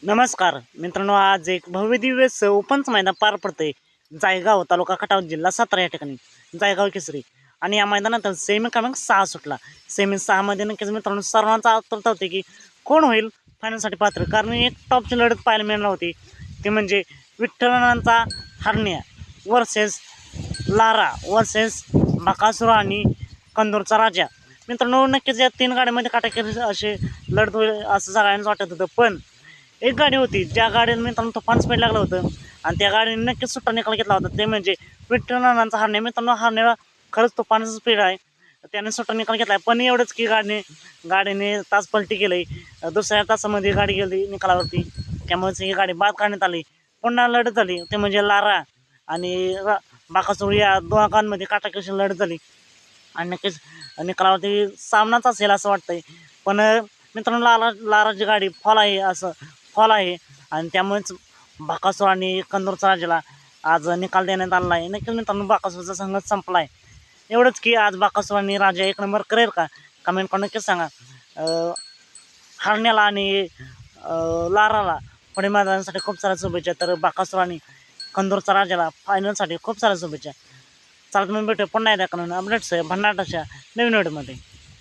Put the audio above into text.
नमस्कार मित्रांनो, आज एक भव्य दिव्य ओपनचं मैदान पार पडतंय जायगाव तालुका खटाव जिल्हा सातारा या ठिकाणी जायगाव केसरी. आणि या मैदानात सेमी क्रमांक 6 सुटला. सेमी 6 मध्ये नक्कीच मित्रांनो सर्वांचा आतुरता होती की कोण होईल फायनलसाठी पात्र, कारण एक टॉपची लढत पाहायला मिळणार होती. ते म्हणजे विठ्ठलनांचा हरण्या वर्सेस लारा वर्सेस बकासूर आणि कंदूरचा राजा. मित्रांनो नक्कीच या 3 गाड्यांमध्ये काटाकीर असे लढत होईल असं सगळ्यांना वाटत होतं, पण एक गाडी होती ज्या गाडीने मित्रांनो तुफान स्पीड लागलं होतं आणि त्या गाडीने नक्कीच सुट्टा निकाल घेतला होता. ते म्हणजे विठ्ठलनानांचा हरण्या. मित्रांनो हरण्याला खरंच तुफानचं स्पीड आहे, त्याने सुट्टा निकाल घेतला आहे. पण एवढंच की गाडीने तास पलटी केली. दुसऱ्या तासामध्ये गाडी गेली निकालावरती, त्यामुळेच ही गाडी बाद काढण्यात आली. पुन्हा लढत झाली, ते म्हणजे लारा आणि बाकासूर या दोघांमध्ये काटाकीर लढत झाली आणि नक्कीच निकालावरती सामनाच असेल असं वाटतंय. पण मित्रांनो लाराची गाडी फॉल आहे आणि त्यामुळेच बकासूर आणि कंदूरचा राजाला आज निकाल देण्यात आलेला आहे. नक्कीच मित्रांनो बकासूरचा संघच संपला आहे. एवढंच की आज बकासूर आणि राजा एक नंबर करेल का, कमेंट करून नक्कीच सांगा. हरण्याला आणि लाराला पुढे मैदानासाठी खूप साऱ्या शुभेच्छा, तर बकासूर आणि कंदूरचा राजाला फायनलसाठी खूप साऱ्या शुभेच्छा. चला तुम्ही भेटू पुन्हा एकदा अपडेट्स भन्नाट अशा नवीन व्हिडिओमध्ये.